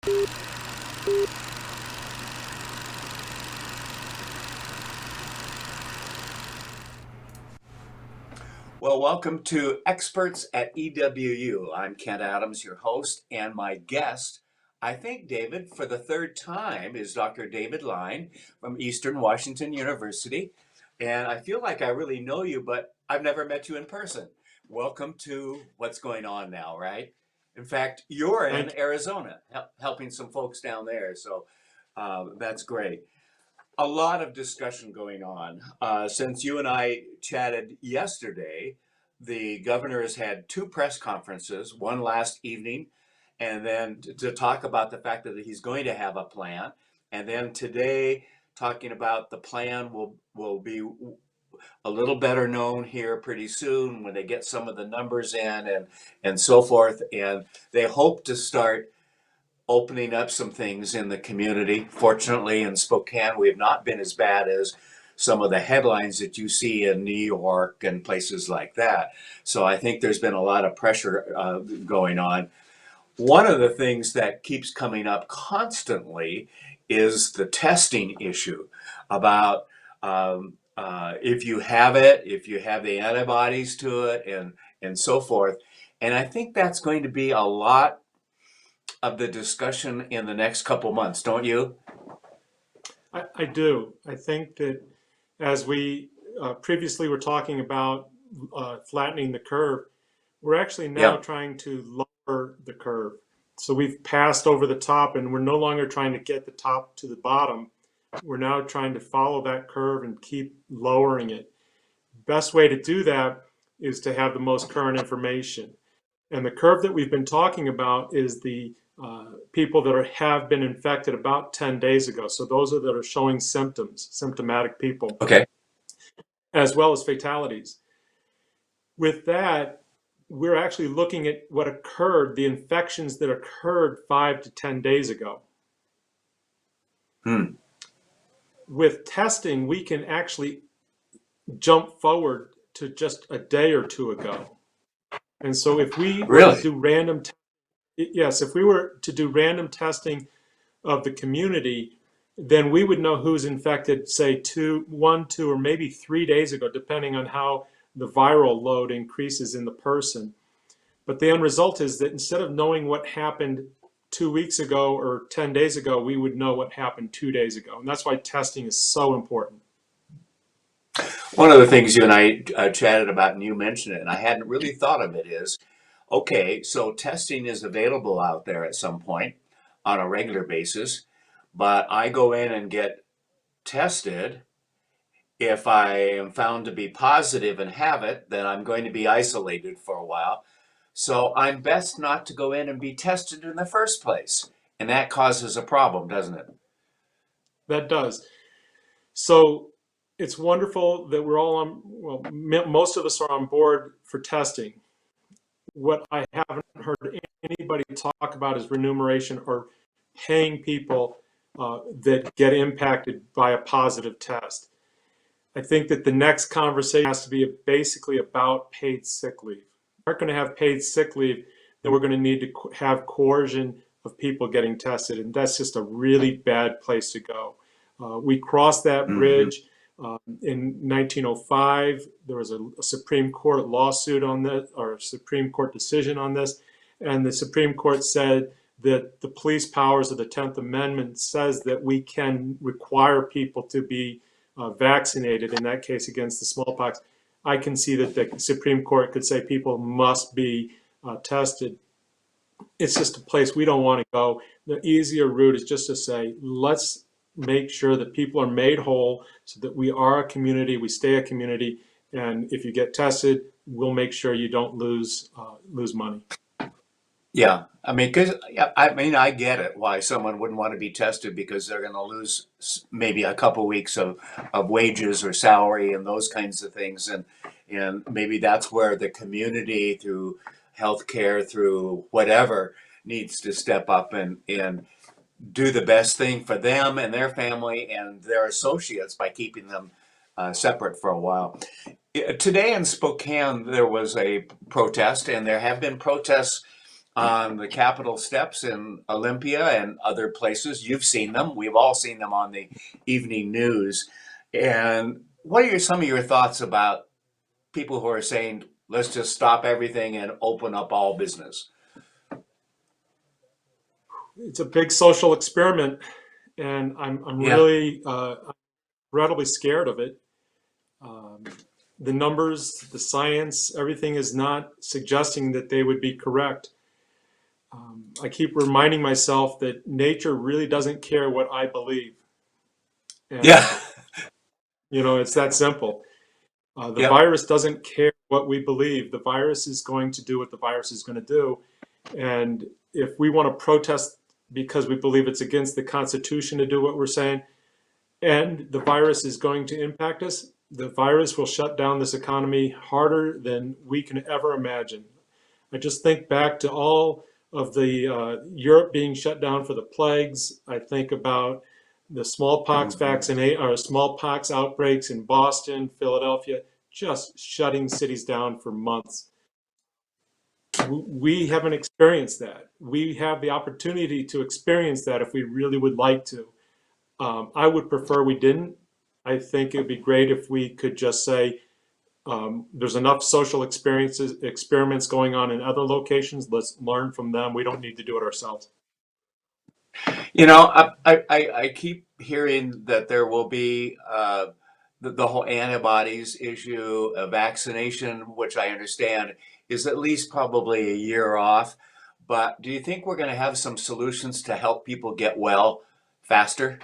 Well, welcome to Experts at EWU. I'm Kent Adams, your host, and my guest, I think, David, for the third time, is Dr. David Line from Eastern Washington University. And I feel like I really know you, but I've never met you in person. Welcome to what's going on now, right? In fact, you're in Thank Arizona, helping some folks down there, so that's great. A lot of discussion going on. Since you and I chatted yesterday, the governor has had two press conferences, one last evening, and then to talk about the fact that he's going to have a plan. And then today, talking about the plan will be a little better known here pretty soon when they get some of the numbers in and so forth. And they hope to start opening up some things in the community. Fortunately, in Spokane, we have not been as bad as some of the headlines that you see in New York and places like that. So I think there's been a lot of pressure going on. One of the things that keeps coming up constantly is the testing issue about if you have it, if you have the antibodies to it, and so forth. And I think that's going to be a lot of the discussion in the next couple months, don't you? I do. I think that as we previously were talking about flattening the curve, we're actually now Yeah. trying to lower the curve. So we've passed over the top and we're no longer trying to get the top to the bottom. We're now trying to follow that curve and keep lowering it. Best way to do that is to have the most current information. And the curve that we've been talking about is the people that have been infected about 10 days ago. So those that are showing symptoms, symptomatic people, Okay. as well as fatalities. With that, we're actually looking at what occurred, the infections that occurred 5 to 10 days ago. Hmm. With testing, we can actually jump forward to just a day or two ago. And so if we were to Really? do if we were to do random testing of the community, then we would know who's infected, say, 1, 2, or maybe 3 days ago, depending on how the viral load increases in the person. But the end result is that instead of knowing what happened 2 weeks ago or 10 days ago, we would know what happened 2 days ago. And that's why testing is so important. One of the things you and I chatted about, and you mentioned it, and I hadn't really thought of it, is okay, so testing is available out there at some point on a regular basis, but I go in and get tested. If I am found to be positive and have it, then I'm going to be isolated for a while. So I'm best not to go in and be tested in the first place. And that causes a problem, doesn't it? That does. So it's wonderful that we're all on, well, most of us are on board for testing. What I haven't heard anybody talk about is remuneration or paying people that get impacted by a positive test. I think that the next conversation has to be basically about paid sick leave. If we're not going to have paid sick leave, then we're going to need to have coercion of people getting tested, and that's just a really bad place to go. We crossed that Hmm. bridge in 1905. There was a Supreme Court lawsuit on this, or a Supreme Court decision on this, and the Supreme Court said that the police powers of the 10th Amendment says that we can require people to be vaccinated, in that case against the smallpox. I can see that the Supreme Court could say people must be tested. It's just a place we don't want to go. The easier route is just to say, let's make sure that people are made whole so that we are a community, we stay a community, and if you get tested, we'll make sure you don't lose money. Yeah, I mean, because I mean, I get it why someone wouldn't want to be tested because they're going to lose maybe a couple weeks of wages or salary and those kinds of things, and maybe that's where the community through healthcare, through whatever, needs to step up and do the best thing for them and their family and their associates by keeping them separate for a while. Today in Spokane, there was a protest, and there have been protests on the Capitol steps in Olympia and other places. You've seen them. We've all seen them on the evening news. And what are some of your thoughts about people who are saying, let's just stop everything and open up all business? It's a big social experiment, and I'm Yeah. really incredibly scared of it. Um, the numbers, the science, everything is not suggesting that they would be correct. I keep reminding myself that nature really doesn't care what I believe. Yeah. And, it's that simple. The Yep. virus doesn't care what we believe. The virus is going to do what the virus is going to do. And if we want to protest because we believe it's against the Constitution to do what we're saying, and the virus is going to impact us, the virus will shut down this economy harder than we can ever imagine. I just think back to all of the Europe being shut down for the plagues. I think about the smallpox outbreaks in Boston, Philadelphia, just shutting cities down for months. We haven't experienced that. We have the opportunity to experience that if we really would like to. I would prefer we didn't. I think it would be great if we could just say, there's enough social experiments going on in other locations. Let's learn from them. We don't need to do it ourselves. I keep hearing that there will be the whole antibodies issue, a vaccination, which I understand is at least probably a year off. But do you think we're going to have some solutions to help people get well faster?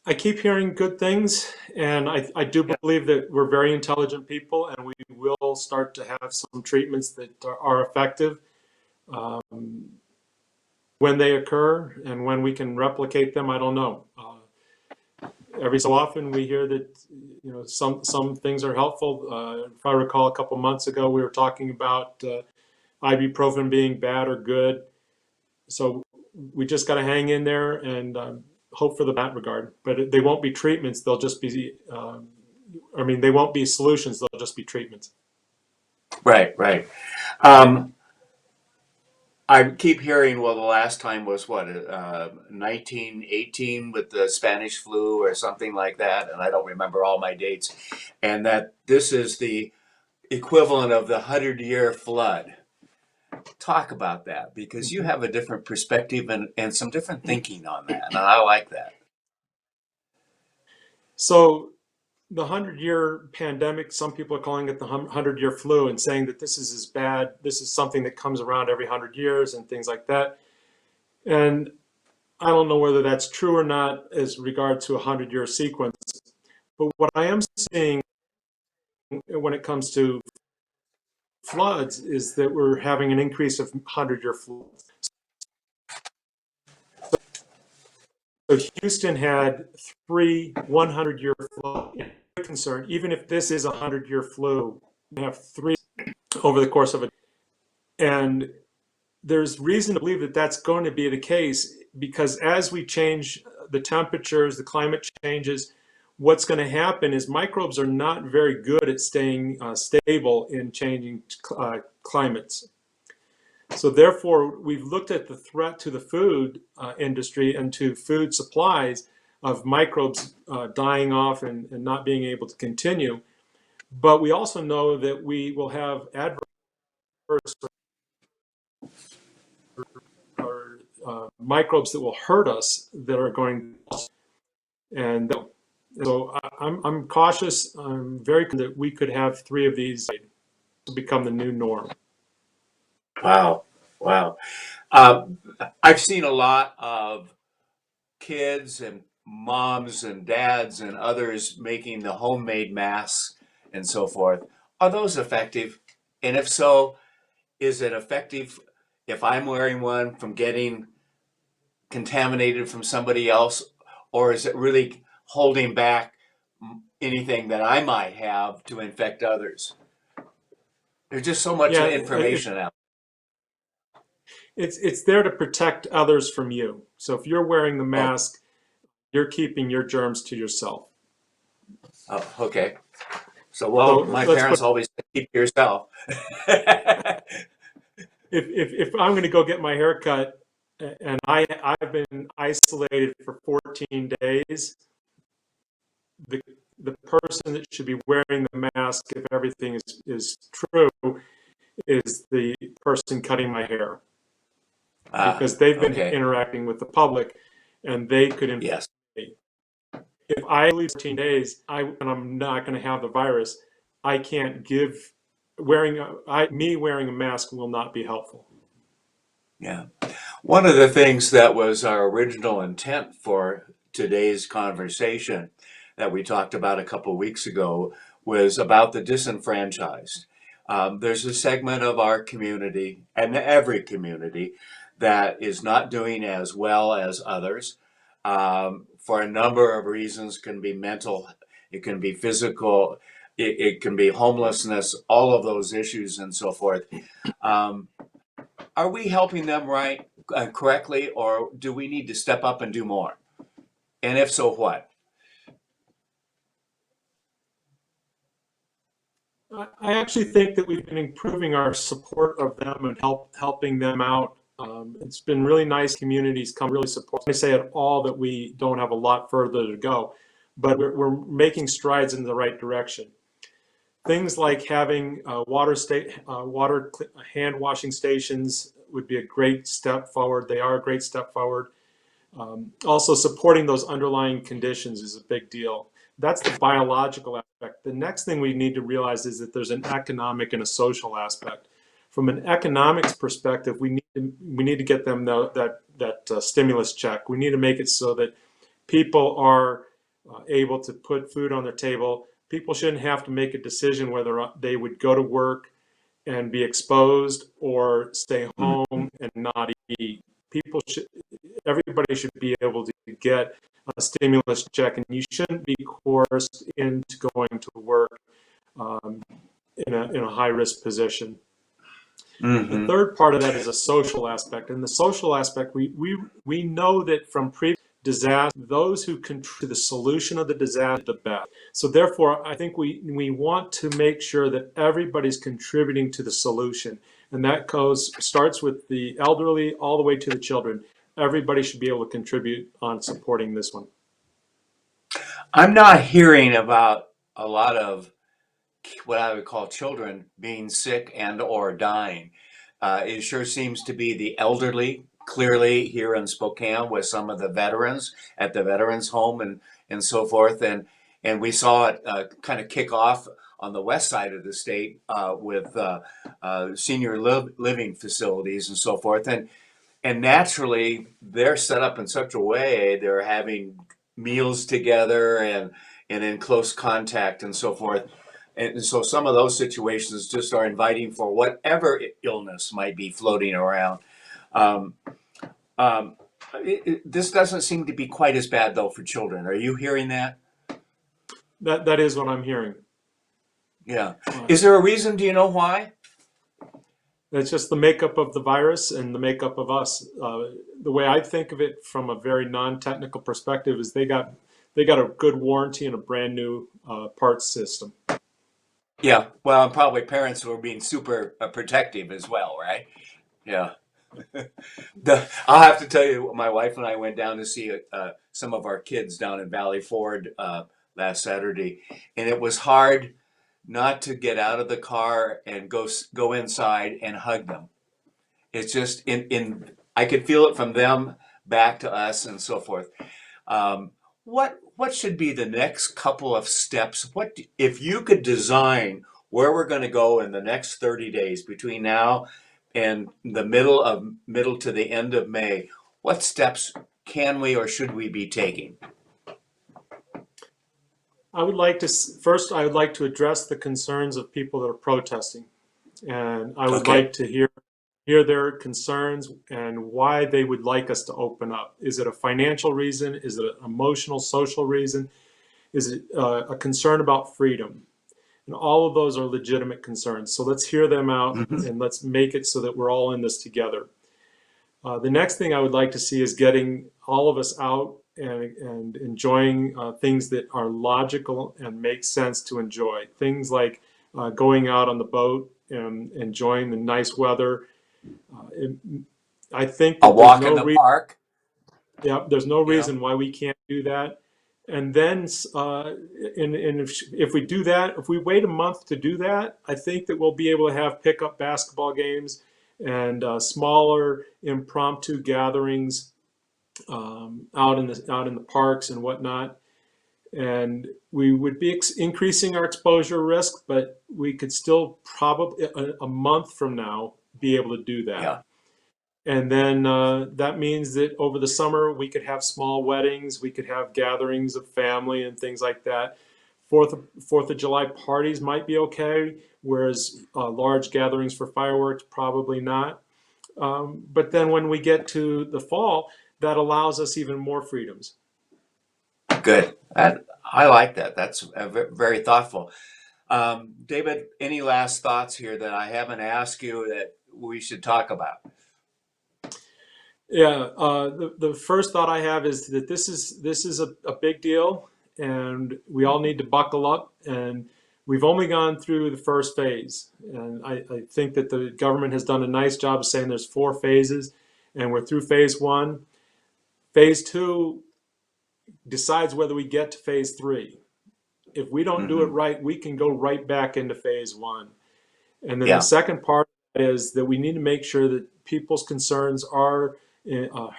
I keep hearing good things, and I do Yeah. believe that we're very intelligent people, and we will start to have some treatments that are effective. Um, when they occur and when we can replicate them, I don't know. Every so often we hear that some things are helpful. If I recall, a couple months ago we were talking about ibuprofen being bad or good. So we just got to hang in there and hope for the that regard. But they won't be treatments; they'll just be. They won't be solutions; they'll just be treatments. Right, right. Um, I keep hearing, well, the last time was what, 1918 with the Spanish flu or something like that, and I don't remember all my dates, and that this is the equivalent of the 100-year flood. Talk about that because you have a different perspective and some different thinking on that, and I like that. So the 100-year pandemic, some people are calling it the 100-year flu and saying that this is as bad. This is something that comes around every 100 years and things like that. And I don't know whether that's true or not as regard to a 100-year sequence. But what I am seeing when it comes to floods is that we're having an increase of 100-year floods. So Houston had 3 100-year floods. Concerned, even if this is a 100-year flu, we have 3 over the course of it. And there's reason to believe that that's going to be the case because as we change the temperatures, the climate changes, what's going to happen is microbes are not very good at staying stable in changing climates. So therefore, we've looked at the threat to the food industry and to food supplies of microbes dying off and not being able to continue. But we also know that we will have adverse or microbes that will hurt us that are going to, and so I'm cautious. I'm very confident that we could have 3 of these to become the new norm. Wow, wow. Um, I've seen a lot of kids and moms and dads and others making the homemade masks and so forth. Are those effective? And if so, is it effective if I'm wearing one from getting contaminated from somebody else, or is it really holding back anything that I might have to infect others? There's just so much Yeah, information out. it's there to protect others from you. So if you're wearing the Oh, mask, you're keeping your germs to yourself. oh, okay. So, well, So my let's put, parents always said, keep to yourself. if I'm going to go get my hair cut and I've been isolated for 14 days, the the person that should be wearing the mask, if everything is true, is the person cutting my hair, Ah, because they've been okay. interacting with the public and they could infect Yes. me. If I leave 14 days, and I'm not going to have the virus, I can't give me wearing a mask will not be helpful. Yeah. One of the things that was our original intent for today's conversation that we talked about a couple of weeks ago was about the disenfranchised. There's a segment of our community and every community that is not doing as well as others for a number of reasons. Can be mental, it can be physical, it can be homelessness, all of those issues and so forth. Um, are we helping them right correctly, or do we need to step up and do more? And if so, what? I actually think that we've been improving our support of them and helping them out. It's been really nice. Communities come really support. I say at all that we don't have a lot further to go, but we're making strides in the right direction. Things like having water hand washing stations would be a great step forward. They are a great step forward. Also, supporting those underlying conditions is a big deal. That's the biological aspect. The next thing we need to realize is that there's an economic and a social aspect. From an economics perspective, we need to get them that stimulus check. We need to make it so that people are able to put food on their table. People shouldn't have to make a decision whether they would go to work and be exposed or stay home and not eat. People should, everybody should be able to get a stimulus check, and you shouldn't be coerced into going to work um, in a high risk position. The Mm-hmm. third part of that is a social aspect, and the social aspect we know that from previous disaster, those who contribute to the solution of the disaster the best. So therefore, I think we want to make sure that everybody's contributing to the solution, and that starts with the elderly all the way to the children. Everybody should be able to contribute on supporting this one. I'm not hearing about a lot of what I would call children being sick and or dying. It sure seems to be the elderly, clearly here in Spokane with some of the veterans at the veterans home and so forth. And we saw it kind of kick off on the west side of the state with senior living facilities and so forth. And naturally, they're set up in such a way, they're having meals together and in close contact and so forth. And so some of those situations just are inviting for whatever illness might be floating around. Um, um, this doesn't seem to be quite as bad though for children. Are you hearing that? That is what I'm hearing. Yeah. Uh, Is there a reason? Do you know why? It's just the makeup of the virus and the makeup of us. The way I think of it from a very non-technical perspective is they got a good warranty and a brand new parts system. Yeah. Well, and probably parents who are being super protective as well, right? Yeah. I'll have to tell you, my wife and I went down to see some of our kids down in Valley Ford last Saturday, and it was hard not to get out of the car and go inside and hug them. It's just in I could feel it from them back to us and so forth. What should be the next couple of steps? If you could design where we're going to go in the next 30 days between now and the middle to the end of May? What steps can we or should we be taking? I would like to first. I would like to address the concerns of people that are protesting, and I would Okay. like to hear their concerns and why they would like us to open up. Is it a financial reason? Is it an emotional, social reason? Is it a concern about freedom? And all of those are legitimate concerns. So let's hear them out Hmm. and let's make it so that we're all in this together. The next thing I would like to see is getting all of us out and enjoying things that are logical and make sense to enjoy. Things like going out on the boat and enjoying the nice weather. It, I think A that there's walk in no the reason. park, Yeah, there's no you know? reason why we can't do that. And then, and if we do that, if we wait a month to do that, I think that we'll be able to have pickup basketball games and smaller impromptu gatherings out in the parks and whatnot. And we would be increasing our exposure risk, but we could still probably a month from now be able to do that. Yeah. And then that means that over the summer we could have small weddings, we could have gatherings of family and things like that. Fourth of July parties might be okay, whereas large gatherings for fireworks probably not. But then when we get to the fall, that allows us even more freedoms. Good. I like that. That's very thoughtful. David, any last thoughts here that I haven't asked you that we should talk about? Yeah, the first thought I have is that this is a big deal, and we all need to buckle up. And we've only gone through the first phase, and I think that the government has done a nice job of saying there's 4 phases, and we're through phase 1. Phase 2 decides whether we get to phase 3. If we don't do it Hmm. right, we can go right back into phase 1. And then the Yeah. second part is that we need to make sure that people's concerns are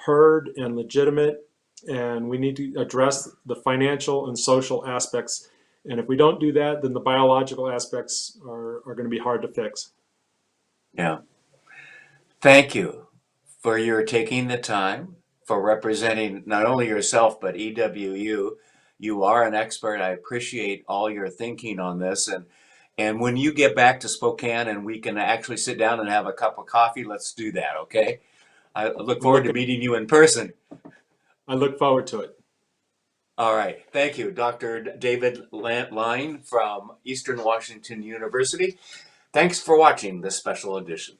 heard and legitimate, and we need to address the financial and social aspects. And if we don't do that, then the biological aspects are going to be hard to fix. Yeah. Thank you for your taking the time, for representing not only yourself, but EWU. You are an expert. I appreciate all your thinking on this. And when you get back to Spokane and we can actually sit down and have a cup of coffee, let's do that, okay? I look I'm forward to looking, meeting you in person. I look forward to it. All right. Thank you, Dr. David Line from Eastern Washington University. Thanks for watching this special edition.